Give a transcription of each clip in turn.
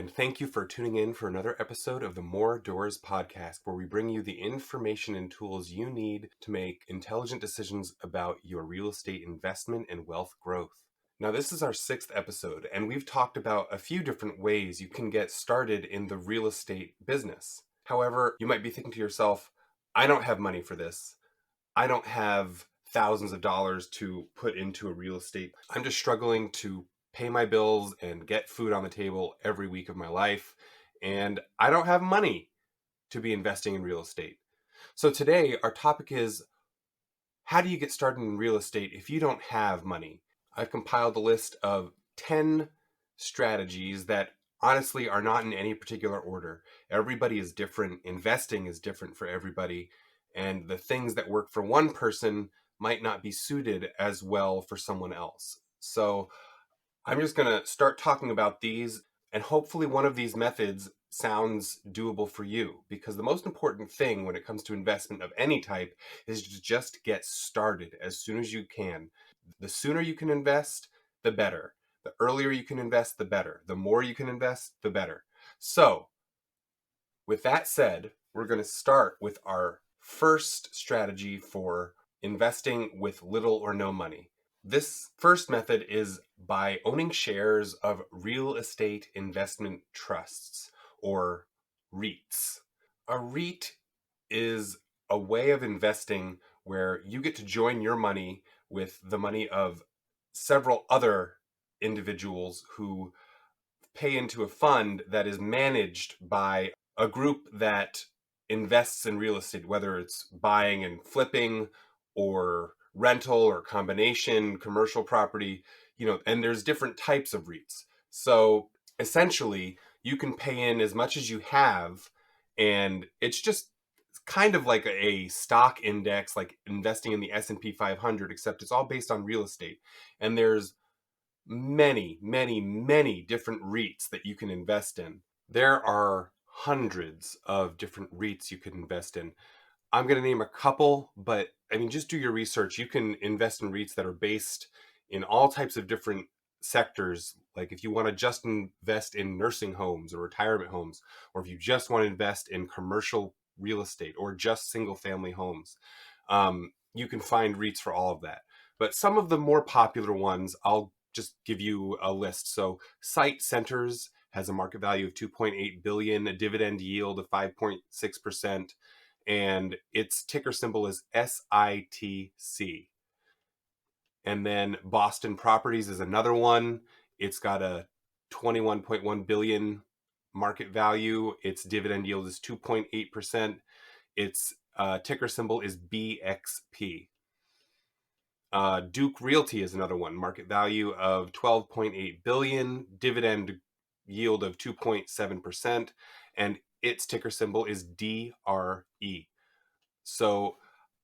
and thank you for tuning in for another episode of the More Doors podcast, where we bring you the information and tools you need to make intelligent decisions about your real estate investment and wealth growth. Now, this is our 6th episode, and we've talked about a few different ways you can get started in the real estate business. However, you might be thinking to yourself, I don't have money for this. I don't have thousands of dollars to put into a real estate. I'm just struggling to pay my bills and get food on the table every week of my life. And I don't have money to be investing in real estate. So today, our topic is, how do you get started in real estate if you don't have money? I've compiled a list of 10 strategies that honestly are not in any particular order. Everybody is different. Investing is different for everybody. And the things that work for one person might not be suited as well for someone else. So I'm just going to start talking about these, and hopefully one of these methods sounds doable for you, because the most important thing when it comes to investment of any type is to just get started as soon as you can. The sooner you can invest, the better. The earlier you can invest, the better. The more you can invest, the better. So, with that said, we're going to start with our first strategy for investing with little or no money. This first method is by owning shares of real estate investment trusts, or REITs. A REIT is a way of investing where you get to join your money with the money of several other individuals who pay into a fund that is managed by a group that invests in real estate, whether it's buying and flipping or rental or combination commercial property, and there's different types of REITs. So essentially, you can pay in as much as you have, and it's just kind of like a stock index, like investing in the S&P 500, except it's all based on real estate. And there's many different REITs that you can invest in. There are hundreds of different REITs you could invest in. I'm going to name a couple, but I mean, just do your research. You can invest in REITs that are based in all types of different sectors. Like if you want to just invest in nursing homes or retirement homes, or if you just want to invest in commercial real estate or just single family homes, you can find REITs for all of that. But some of the more popular ones, I'll just give you a list. So SITE Centers has a market value of 2.8 billion, a dividend yield of 5.6%, and its ticker symbol is SITC. And then Boston Properties is another one. It's got a 21.1 billion market value. Its dividend yield is 2.8%. Its ticker symbol is BXP. Duke Realty is another one. Market value of 12.8 billion, dividend yield of 2.7%, and its ticker symbol is DRE. So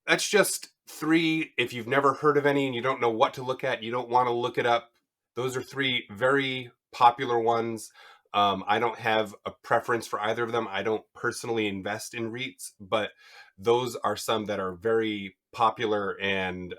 that's just 3. If you've never heard of any and you don't know what to look at, you don't want to look it up, those are 3 very popular ones. I don't have a preference for either of them. I don't personally invest in REITs, but those are some that are very popular and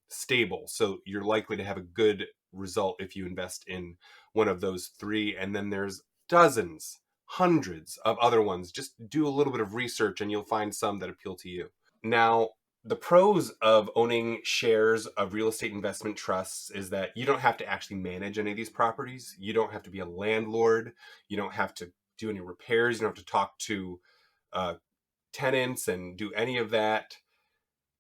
stable. So you're likely to have a good result if you invest in one of those 3. And then there's dozens, hundreds of other ones. Just do a little bit of research and you'll find some that appeal to you. Now, the pros of owning shares of real estate investment trusts is that you don't have to actually manage any of these properties. You don't have to be a landlord. You don't have to do any repairs. You don't have to talk to tenants and do any of that.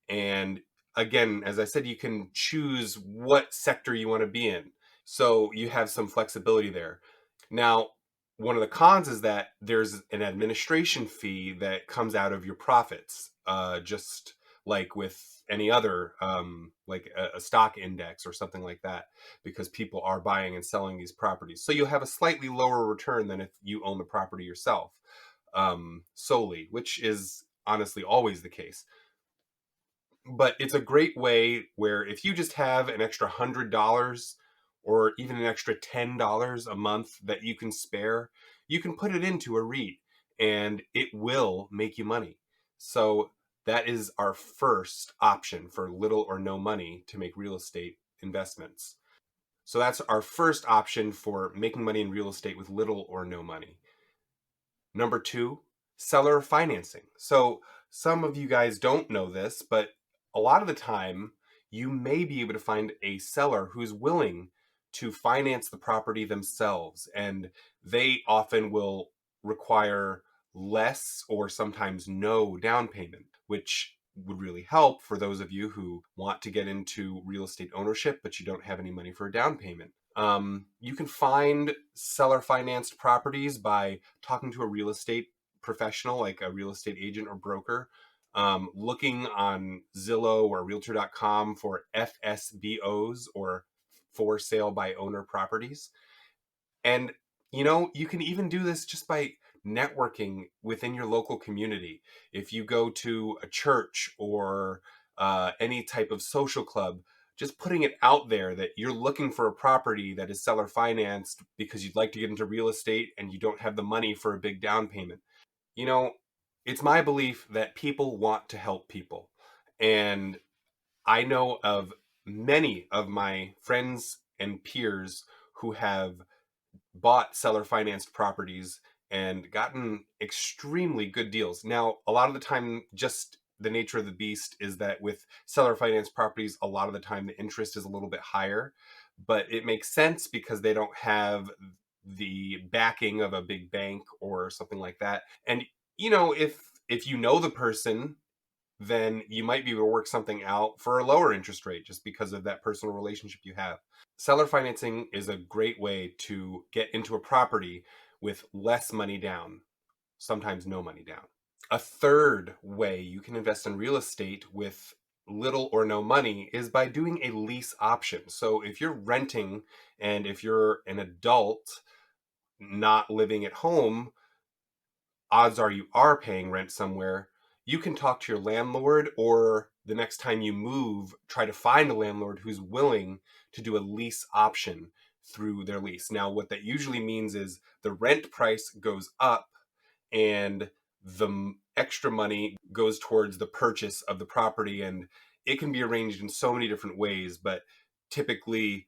And again, as I said, you can choose what sector you want to be in. So you have some flexibility there. Now, one of the cons is that there's an administration fee that comes out of your profits, just like with any other, like a stock index or something like that, because people are buying and selling these properties. So you'll have a slightly lower return than if you own the property yourself solely, which is honestly always the case. But it's a great way where if you just have an extra $100 or even an extra $10 a month that you can spare, you can put it into a REIT and it will make you money. So that is our first option for little or no money to make real estate investments. So that's our first option for making money in real estate with little or no money. Number two, seller financing. So some of you guys don't know this, but a lot of the time you may be able to find a seller who's willing to finance the property themselves, and they often will require less or sometimes no down payment, which would really help for those of you who want to get into real estate ownership, but you don't have any money for a down payment. You can find seller financed properties by talking to a real estate professional, like a real estate agent or broker, looking on Zillow or Realtor.com for FSBOs, or for sale by owner properties. And, you can even do this just by networking within your local community. If you go to a church or any type of social club, just putting it out there that you're looking for a property that is seller financed because you'd like to get into real estate and you don't have the money for a big down payment. You know, it's my belief that people want to help people. And I know of many of my friends and peers who have bought seller financed properties and gotten extremely good deals. Now, a lot of the time, just the nature of the beast is that with seller financed properties, a lot of the time the interest is a little bit higher, but it makes sense because they don't have the backing of a big bank or something like that. And if you know the person, then you might be able to work something out for a lower interest rate just because of that personal relationship you have. Seller financing is a great way to get into a property with less money down, sometimes no money down. A third way you can invest in real estate with little or no money is by doing a lease option. So if you're renting and if you're an adult not living at home, odds are you are paying rent somewhere. You can talk to your landlord, or the next time you move, try to find a landlord who's willing to do a lease option through their lease. Now, what that usually means is the rent price goes up and the extra money goes towards the purchase of the property. And it can be arranged in so many different ways, but typically,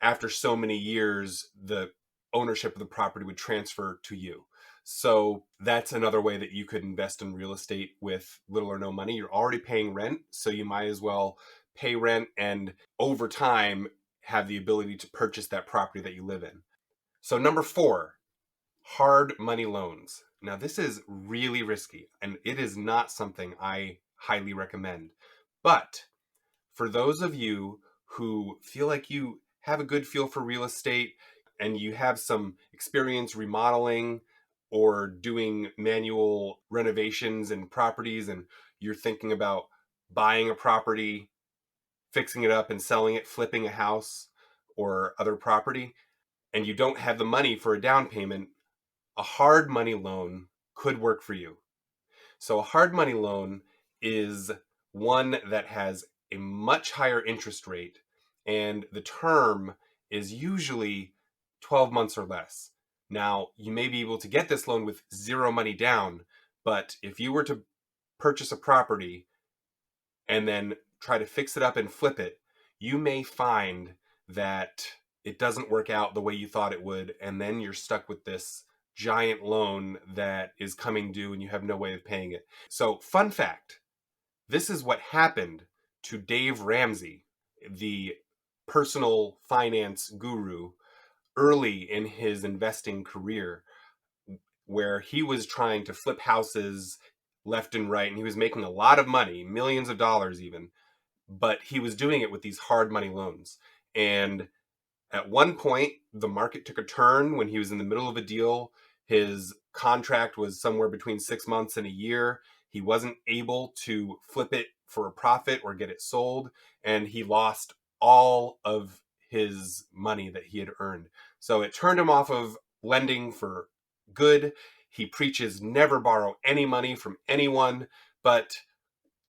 after so many years, the ownership of the property would transfer to you. So that's another way that you could invest in real estate with little or no money. You're already paying rent, so you might as well pay rent and over time have the ability to purchase that property that you live in. So number four, hard money loans. Now this is really risky and it is not something I highly recommend. But for those of you who feel like you have a good feel for real estate and you have some experience remodeling or doing manual renovations in properties, and you're thinking about buying a property, fixing it up and selling it, flipping a house or other property, and you don't have the money for a down payment, a hard money loan could work for you. So a hard money loan is one that has a much higher interest rate, and the term is usually 12 months or less. Now, you may be able to get this loan with zero money down, but if you were to purchase a property and then try to fix it up and flip it, you may find that it doesn't work out the way you thought it would, and then you're stuck with this giant loan that is coming due and you have no way of paying it. So, fun fact, this is what happened to Dave Ramsey, the personal finance guru, early in his investing career, where he was trying to flip houses left and right, and he was making a lot of money, millions of dollars even, but he was doing it with these hard money loans. And at one point, the market took a turn when he was in the middle of a deal. His contract was somewhere between 6 months and a year. He wasn't able to flip it for a profit or get it sold, and he lost all of his money that he had earned. So it turned him off of lending for good. He preaches never borrow any money from anyone, but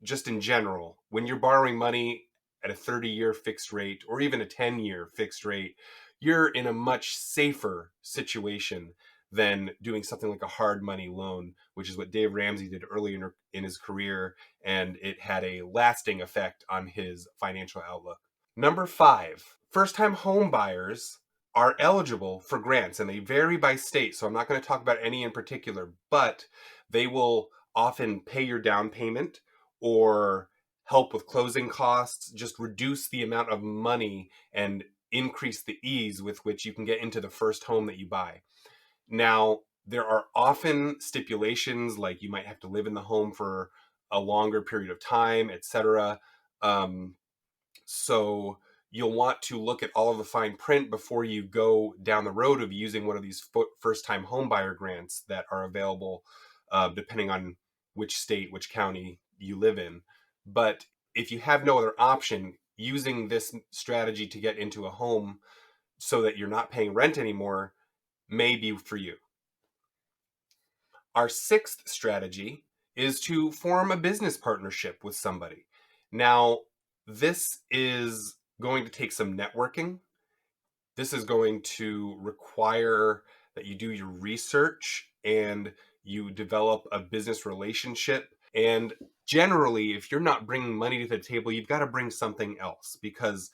just in general, when you're borrowing money at a 30-year fixed rate or even a 10-year fixed rate, you're in a much safer situation than doing something like a hard money loan, which is what Dave Ramsey did early in his career, and it had a lasting effect on his financial outlook. Number 5, first-time home buyers are eligible for grants, and they vary by state. So I'm not going to talk about any in particular, but they will often pay your down payment or help with closing costs, just reduce the amount of money and increase the ease with which you can get into the first home that you buy. Now, there are often stipulations like you might have to live in the home for a longer period of time, etc. Um, so you'll want to look at all of the fine print before you go down the road of using one of these first-time homebuyer grants that are available, depending on which state, which county you live in. But if you have no other option, using this strategy to get into a home so that you're not paying rent anymore may be for you. Our 6th strategy is to form a business partnership with somebody. Now, this is going to take some networking. This is going to require that you do your research and you develop a business relationship. And generally, if you're not bringing money to the table, you've got to bring something else, because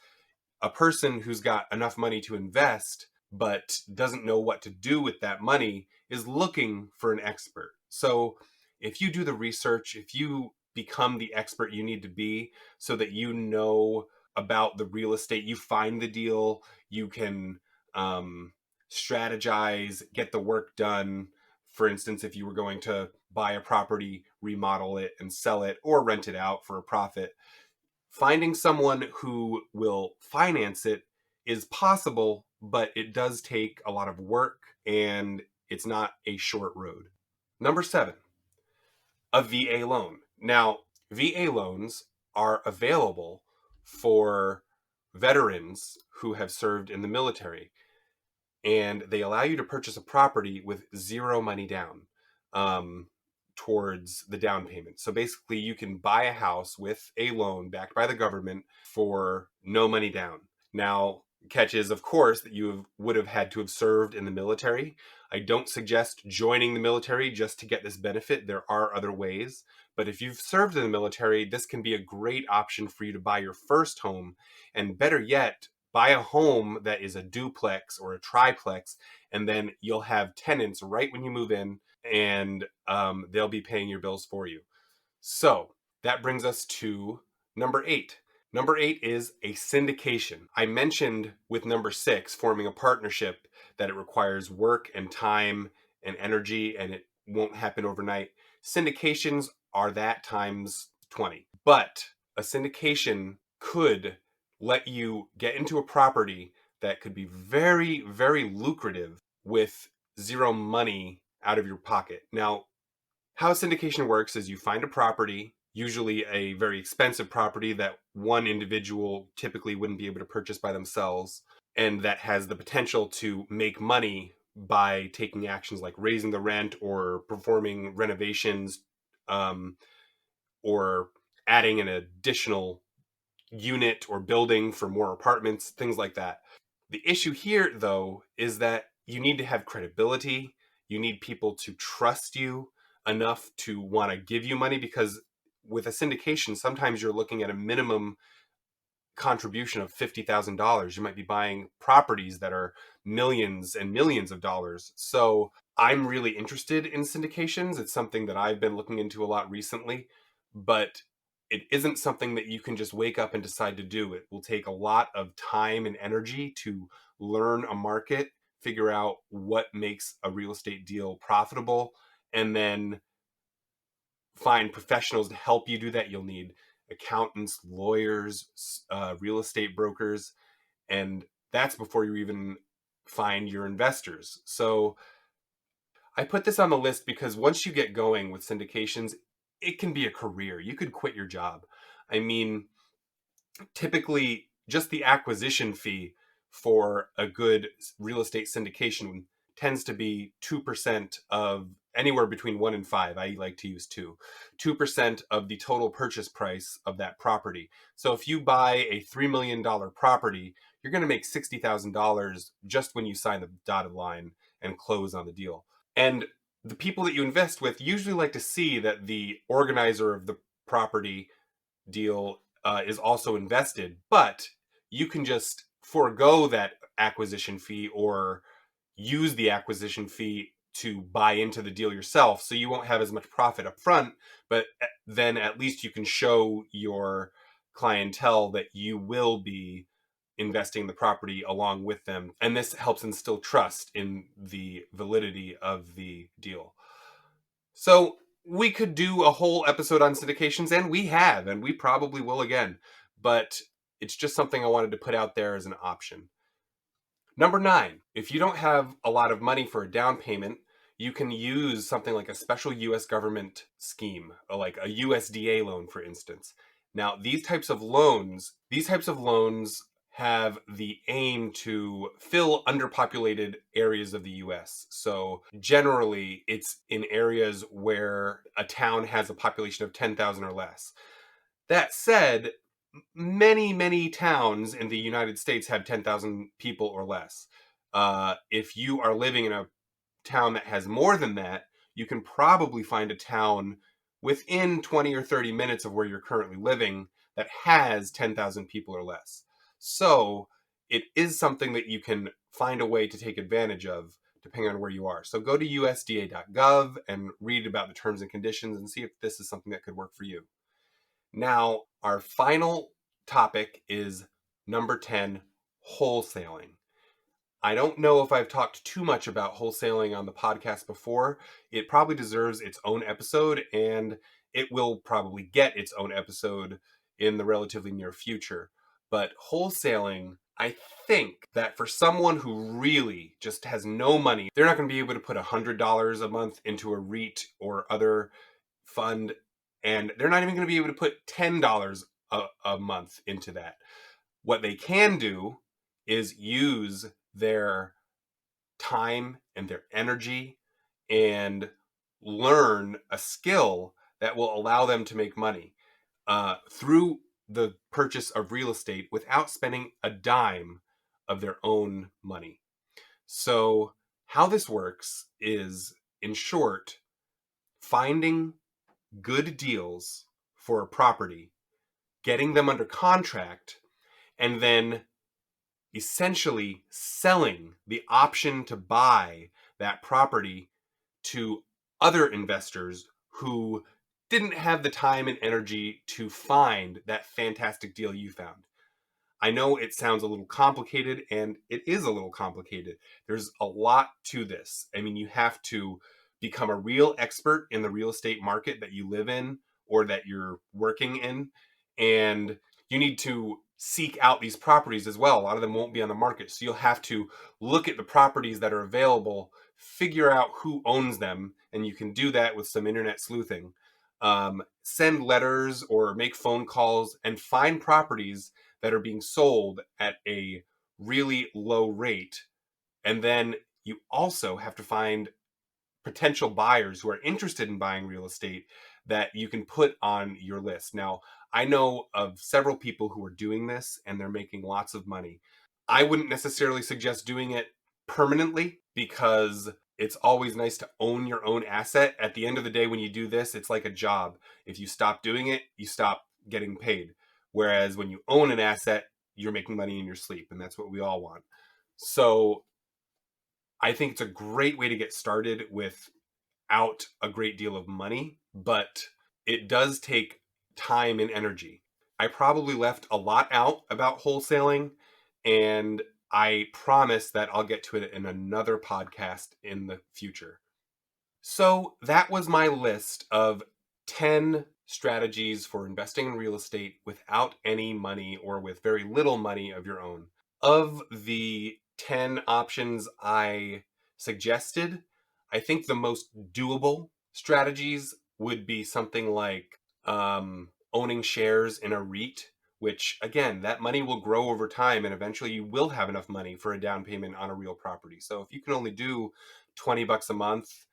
a person who's got enough money to invest but doesn't know what to do with that money is looking for an expert. So if you do the research, if you become the expert you need to be so that you know about the real estate, you find the deal, you can strategize, get the work done. For instance, if you were going to buy a property, remodel it and sell it or rent it out for a profit, finding someone who will finance it is possible, but it does take a lot of work and it's not a short road. Number 7, a VA loan. Now, VA loans are available for veterans who have served in the military, and they allow you to purchase a property with zero money down. Towards the down payment. So basically, you can buy a house with a loan backed by the government for no money down. Now, catch is, of course, that would have had to have served in the military. I don't suggest joining the military just to get this benefit. There are other ways. But if you've served in the military, this can be a great option for you to buy your first home. And better yet, buy a home that is a duplex or a triplex, and then you'll have tenants right when you move in, and they'll be paying your bills for you. So that brings us to number 8. Number 8 is a syndication. I mentioned with number 6, forming a partnership, that it requires work and time and energy, and it won't happen overnight. Syndications are that times 20. But a syndication could let you get into a property that could be very, very lucrative with zero money out of your pocket. Now, how syndication works is you find a property, usually a very expensive property that one individual typically wouldn't be able to purchase by themselves, and that has the potential to make money by taking actions like raising the rent or performing renovations, or adding an additional unit or building for more apartments, things like that. The issue here, though, is that you need to have credibility. You need people to trust you enough to want to give you money, because with a syndication, sometimes you're looking at a minimum contribution of $50,000. You might be buying properties that are millions and millions of dollars. So I'm really interested in syndications. It's something that I've been looking into a lot recently, but it isn't something that you can just wake up and decide to do. It will take a lot of time and energy to learn a market, figure out what makes a real estate deal profitable, and then find professionals to help you do that. You'll need accountants, lawyers, real estate brokers, and that's before you even find your investors. So I put this on the list because once you get going with syndications, it can be a career. You could quit your job. I mean, typically just the acquisition fee for a good real estate syndication tends to be 2% of anywhere between 1 and 5. I like to use 2% of the total purchase price of that property. So if you buy a $3 million property, you're going to make $60,000 just when you sign the dotted line and close on the deal. And the people that you invest with usually like to see that the organizer of the property deal is also invested, but you can just forego that acquisition fee or use the acquisition fee to buy into the deal yourself. So you won't have as much profit up front, but then at least you can show your clientele that you will be investing in the property along with them. And this helps instill trust in the validity of the deal. So we could do a whole episode on syndications, and we have, and we probably will again. But it's just something I wanted to put out there as an option. Number 9, if you don't have a lot of money for a down payment, you can use something like a special US government scheme, like a USDA loan, for instance. Now, these types of loans have the aim to fill underpopulated areas of the US. So generally, it's in areas where a town has a population of 10,000 or less. That said, many towns in the United States have 10,000 people or less. If you are living in a town that has more than that, you can probably find a town within 20 or 30 minutes of where you're currently living that has 10,000 people or less. So it is something that you can find a way to take advantage of depending on where you are. So go to USDA.gov and read about the terms and conditions and see if this is something that could work for you. Now, our final topic is number 10, wholesaling. I don't know if I've talked too much about wholesaling on the podcast before. It probably deserves its own episode, and it will probably get its own episode in the relatively near future. But wholesaling, I think that for someone who really just has no money, they're not going to be able to put $100 a month into a REIT or other fund, and they're not even going to be able to put $10 a month into that. What they can do is use their time and their energy and learn a skill that will allow them to make money through the purchase of real estate without spending a dime of their own money. So how this works is, in short, finding good deals for a property, getting them under contract, and then essentially selling the option to buy that property to other investors who didn't have the time and energy to find that fantastic deal you found. I know it sounds a little complicated, and it is a little complicated. There's a lot to this. I mean, you have to become a real expert in the real estate market that you live in or that you're working in, and you need to seek out these properties as well. A lot of them won't be on the market, so you'll have to look at the properties that are available, figure out who owns them, and you can do that with some internet sleuthing. Send letters or make phone calls and find properties that are being sold at a really low rate. And then you also have to find potential buyers who are interested in buying real estate that you can put on your list. Now, I know of several people who are doing this and they're making lots of money. I wouldn't necessarily suggest doing it permanently because it's always nice to own your own asset. At the end of the day, when you do this, it's like a job. If you stop doing it, you stop getting paid. Whereas when you own an asset, you're making money in your sleep, and that's what we all want. So I think it's a great way to get started without a great deal of money, but it does take time and energy. I probably left a lot out about wholesaling, and I promise that I'll get to it in another podcast in the future. So that was my list of 10 strategies for investing in real estate without any money or with very little money of your own. Of the 10 options I suggested, I think the most doable strategies would be something like owning shares in a REIT, which again, that money will grow over time and eventually you will have enough money for a down payment on a real property. So if you can only do $20 a month,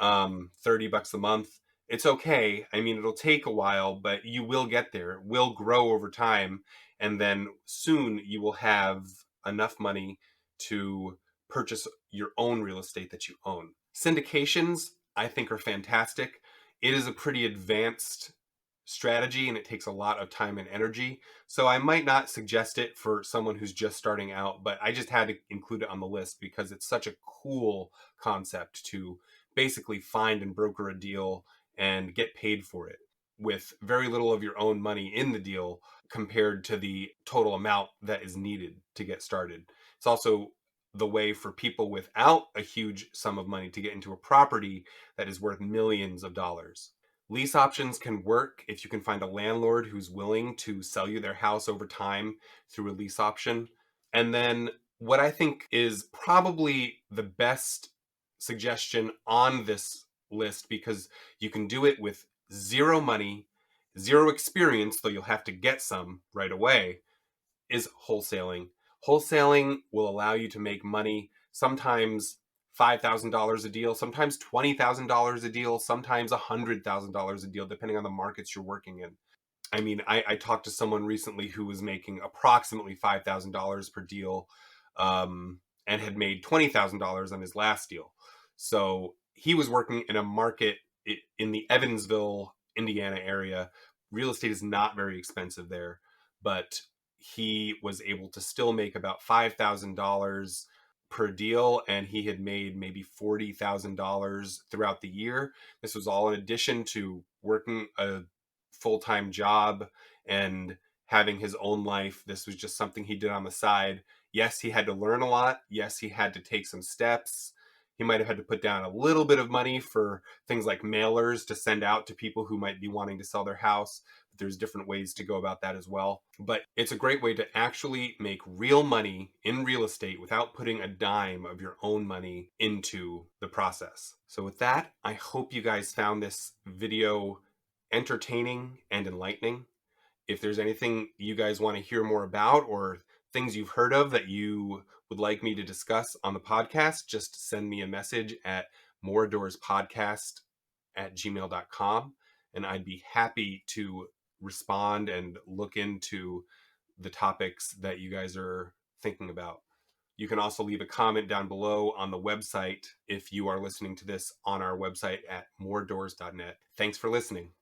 $30 a month, it's okay. I mean, it'll take a while, but you will get there. It will grow over time. And then soon you will have enough money to purchase your own real estate that you own. Syndications, I think, are fantastic. It is a pretty advanced strategy and it takes a lot of time and energy. So I might not suggest it for someone who's just starting out, but I just had to include it on the list because it's such a cool concept to basically find and broker a deal and get paid for it with very little of your own money in the deal compared to the total amount that is needed to get started. It's also the way for people without a huge sum of money to get into a property that is worth millions of dollars. Lease options can work if you can find a landlord who's willing to sell you their house over time through a lease option. And then what I think is probably the best suggestion on this list, because you can do it with zero money, zero experience, though you'll have to get some right away, is wholesaling. Wholesaling will allow you to make money, sometimes $5,000 a deal, sometimes $20,000 a deal, sometimes $100,000 a deal, depending on the markets you're working in. I mean, I talked to someone recently who was making approximately $5,000 per deal, and had made $20,000 on his last deal. So he was working in a market in the Evansville, Indiana area. Real estate is not very expensive there, but he was able to still make about $5,000 per deal, and he had made maybe $40,000 throughout the year. This was all in addition to working a full-time job and having his own life. This was just something he did on the side. Yes, he had to learn a lot. Yes, he had to take some steps. He might have had to put down a little bit of money for things like mailers to send out to people who might be wanting to sell their house. But there's different ways to go about that as well. But it's a great way to actually make real money in real estate without putting a dime of your own money into the process. So with that, I hope you guys found this video entertaining and enlightening. If there's anything you guys want to hear more about or things you've heard of that you would like me to discuss on the podcast, just send me a message at moredoorspodcast@gmail.com, and I'd be happy to respond and look into the topics that you guys are thinking about. You can also leave a comment down below on the website if you are listening to this on our website at moredoors.net. Thanks for listening.